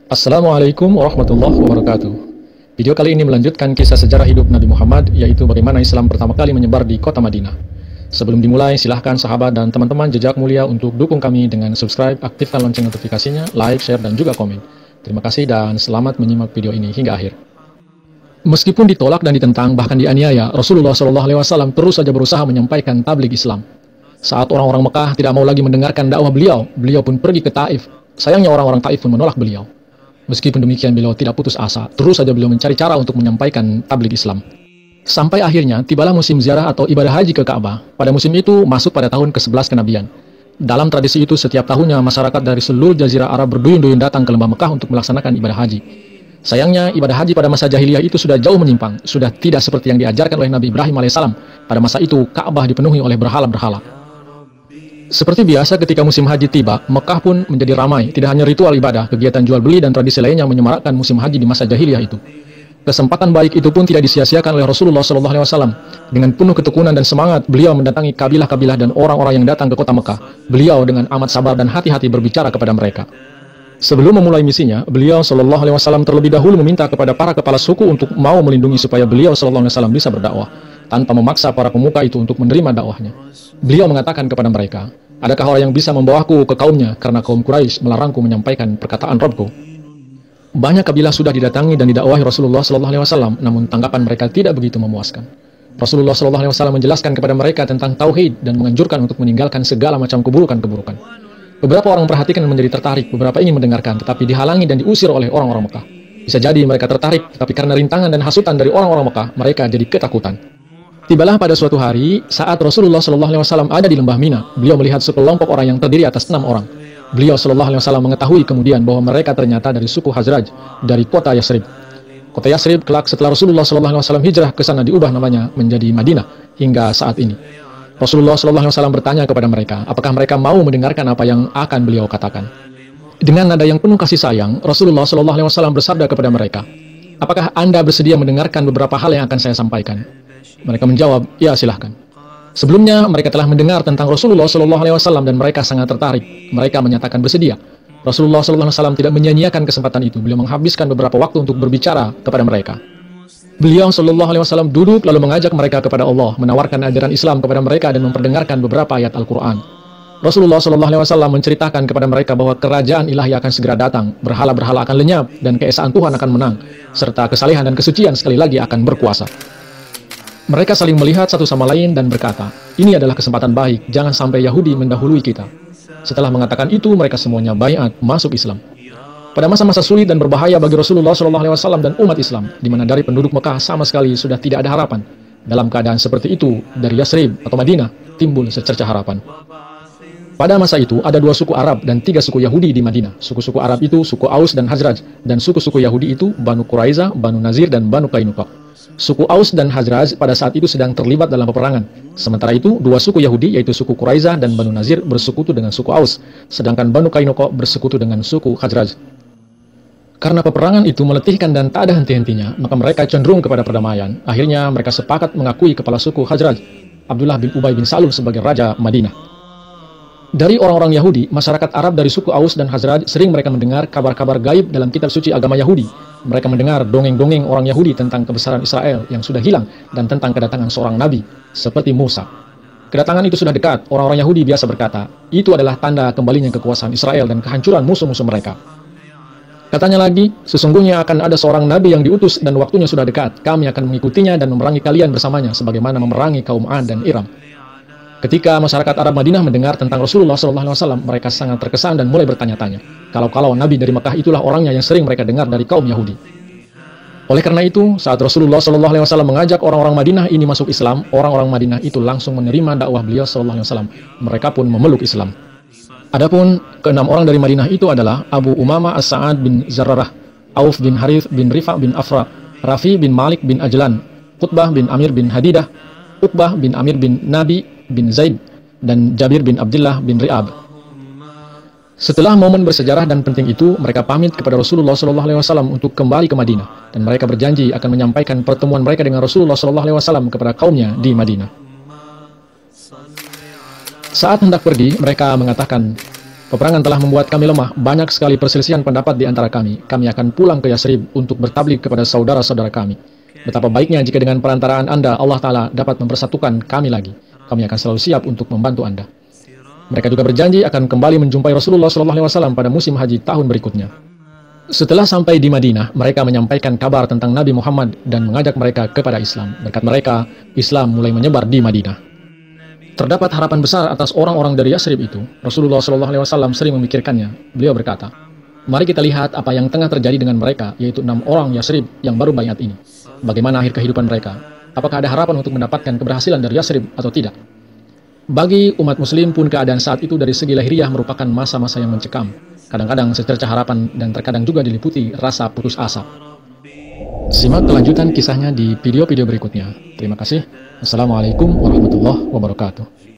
Assalamualaikum warahmatullahi wabarakatuh. Video kali ini melanjutkan kisah sejarah hidup Nabi Muhammad, yaitu bagaimana Islam pertama kali menyebar di kota Madinah. Sebelum dimulai, silahkan sahabat dan teman-teman jejak mulia untuk dukung kami dengan subscribe, aktifkan lonceng notifikasinya, like, share, dan juga komen. Terima kasih dan selamat menyimak video ini hingga akhir. Meskipun ditolak dan ditentang, bahkan dianiaya, Rasulullah SAW terus saja berusaha menyampaikan tabligh Islam. Saat orang-orang Mekah tidak mau lagi mendengarkan dakwah beliau pun pergi ke Taif. Sayangnya orang-orang Taif pun menolak beliau. Meskipun demikian, beliau tidak putus asa, terus saja beliau mencari cara untuk menyampaikan tabligh Islam. Sampai akhirnya, tibalah musim ziarah atau ibadah haji ke Ka'bah. Pada musim itu, masuk pada tahun ke-11 kenabian. Dalam tradisi itu, setiap tahunnya masyarakat dari seluruh jazirah Arab berduyun-duyun datang ke lembah Mekah untuk melaksanakan ibadah haji. Sayangnya, ibadah haji pada masa jahiliyah itu sudah jauh menyimpang, sudah tidak seperti yang diajarkan oleh Nabi Ibrahim AS. Pada masa itu, Ka'bah dipenuhi oleh berhala-berhala. Seperti biasa ketika musim haji tiba, Mekah pun menjadi ramai. Tidak hanya ritual ibadah, kegiatan jual beli dan tradisi lainnya menyemarakkan musim haji di masa jahiliyah itu. Kesempatan baik itu pun tidak disia-siakan oleh Rasulullah SAW. Dengan penuh ketekunan dan semangat, beliau mendatangi kabilah-kabilah dan orang-orang yang datang ke kota Mekah. Beliau dengan amat sabar dan hati-hati berbicara kepada mereka. Sebelum memulai misinya, beliau SAW terlebih dahulu meminta kepada para kepala suku untuk mau melindungi supaya beliau SAW bisa berdakwah, tanpa memaksa para pemuka itu untuk menerima dakwahnya. Beliau mengatakan kepada mereka, "Adakah orang yang bisa membawaku ke kaumnya, karena kaum Quraisy melarangku menyampaikan perkataan Rabbku?" Banyak kabilah sudah didatangi dan didakwahi Rasulullah SAW, namun tanggapan mereka tidak begitu memuaskan. Rasulullah SAW menjelaskan kepada mereka tentang tauhid dan menganjurkan untuk meninggalkan segala macam keburukan-keburukan. Beberapa orang perhatikan dan menjadi tertarik, beberapa ingin mendengarkan, tetapi dihalangi dan diusir oleh orang-orang Mekah. Bisa jadi mereka tertarik, tetapi karena rintangan dan hasutan dari orang-orang Mekah, mereka jadi ketakutan. Tibalah pada suatu hari, saat Rasulullah SAW ada di lembah Mina, beliau melihat sekelompok orang yang terdiri atas 6 orang. Beliau SAW mengetahui kemudian bahwa mereka ternyata dari suku Khazraj, dari kota Yasrib. Kota Yasrib kelak setelah Rasulullah SAW hijrah ke sana diubah namanya menjadi Madinah hingga saat ini. Rasulullah SAW bertanya kepada mereka, apakah mereka mau mendengarkan apa yang akan beliau katakan. Dengan nada yang penuh kasih sayang, Rasulullah SAW bersabda kepada mereka, "Apakah Anda bersedia mendengarkan beberapa hal yang akan saya sampaikan?" Mereka menjawab, "Ya, silahkan." Sebelumnya, mereka telah mendengar tentang Rasulullah SAW dan mereka sangat tertarik. Mereka menyatakan bersedia. Rasulullah SAW tidak menyia-nyiakan kesempatan itu. Beliau menghabiskan beberapa waktu untuk berbicara kepada mereka. Beliau SAW duduk lalu mengajak mereka kepada Allah, menawarkan ajaran Islam kepada mereka dan memperdengarkan beberapa ayat Al-Quran. Rasulullah SAW menceritakan kepada mereka bahwa kerajaan ilahi akan segera datang, berhala-berhala akan lenyap, dan keesaan Tuhan akan menang, serta kesalehan dan kesucian sekali lagi akan berkuasa. Mereka saling melihat satu sama lain dan berkata, "Ini adalah kesempatan baik, jangan sampai Yahudi mendahului kita." Setelah mengatakan itu, mereka semuanya baiat masuk Islam. Pada masa-masa sulit dan berbahaya bagi Rasulullah SAW dan umat Islam, di mana dari penduduk Mekah sama sekali sudah tidak ada harapan. Dalam keadaan seperti itu, dari Yasrib atau Madinah, timbul secercah harapan. Pada masa itu, ada 2 suku Arab dan 3 suku Yahudi di Madinah. Suku-suku Arab itu suku Aus dan Khazraj, dan suku-suku Yahudi itu Banu Quraiza, Banu Nazir, dan Banu Qainuqa. Suku Aus dan Khazraj pada saat itu sedang terlibat dalam peperangan. Sementara itu, 2 suku Yahudi yaitu suku Quraiza dan Banu Nazir bersekutu dengan suku Aus, sedangkan Banu Qainuqa bersekutu dengan suku Khazraj. Karena peperangan itu meletihkan dan tak ada henti-hentinya, maka mereka cenderung kepada perdamaian. Akhirnya mereka sepakat mengakui kepala suku Khazraj, Abdullah bin Ubay bin Salul, sebagai Raja Madinah. Dari orang-orang Yahudi, masyarakat Arab dari suku Aus dan Khazraj sering mereka mendengar kabar-kabar gaib dalam kitab suci agama Yahudi. Mereka mendengar dongeng-dongeng orang Yahudi tentang kebesaran Israel yang sudah hilang dan tentang kedatangan seorang nabi seperti Musa. Kedatangan itu sudah dekat. Orang-orang Yahudi biasa berkata, itu adalah tanda kembalinya kekuasaan Israel dan kehancuran musuh-musuh mereka. Katanya lagi, sesungguhnya akan ada seorang nabi yang diutus dan waktunya sudah dekat. Kami akan mengikutinya dan memerangi kalian bersamanya sebagaimana memerangi kaum Ad dan Iram. Ketika masyarakat Arab Madinah mendengar tentang Rasulullah SAW, mereka sangat terkesan dan mulai bertanya-tanya, kalau Nabi dari Mekah itulah orangnya yang sering mereka dengar dari kaum Yahudi. Oleh karena itu, saat Rasulullah SAW mengajak orang-orang Madinah ini masuk Islam, orang-orang Madinah itu langsung menerima dakwah beliau SAW. Mereka pun memeluk Islam. Adapun ke-6 orang dari Madinah itu adalah Abu Umamah As-Sa'ad bin Zarrarah, Auf bin Harith bin Rifa bin Afra, Rafi bin Malik bin Ajlan, Qutbah bin Amir bin Hadidah, Uqbah bin Amir bin Nabi bin Zaid, dan Jabir bin Abdullah bin Ri'ab. Setelah momen bersejarah dan penting itu, mereka pamit kepada Rasulullah SAW untuk kembali ke Madinah, dan mereka berjanji akan menyampaikan pertemuan mereka dengan Rasulullah SAW kepada kaumnya di Madinah. Saat hendak pergi, mereka mengatakan, Peperangan telah membuat kami lemah. Banyak sekali perselisihan pendapat di antara kami. Kami akan pulang ke Yasrib untuk bertablik kepada saudara-saudara kami. Betapa baiknya jika dengan perantaraan Anda, Allah Ta'ala dapat mempersatukan kami lagi. Kami akan selalu siap untuk membantu Anda. Mereka juga berjanji akan kembali menjumpai Rasulullah SAW pada musim haji tahun berikutnya. Setelah sampai di Madinah, mereka menyampaikan kabar tentang Nabi Muhammad dan mengajak mereka kepada Islam. Berkat mereka, Islam mulai menyebar di Madinah. Terdapat harapan besar atas orang-orang dari Yasrib itu. Rasulullah SAW sering memikirkannya. Beliau berkata, "Mari kita lihat apa yang tengah terjadi dengan mereka, yaitu 6 orang Yasrib yang baru bayat ini. Bagaimana akhir kehidupan mereka? Apakah ada harapan untuk mendapatkan keberhasilan dari Yasrib atau tidak?" Bagi umat muslim pun keadaan saat itu dari segi lahiriah merupakan masa-masa yang mencekam. Kadang-kadang secercah harapan dan terkadang juga diliputi rasa putus asa. Simak kelanjutan kisahnya di video-video berikutnya. Terima kasih. Assalamualaikum warahmatullahi wabarakatuh.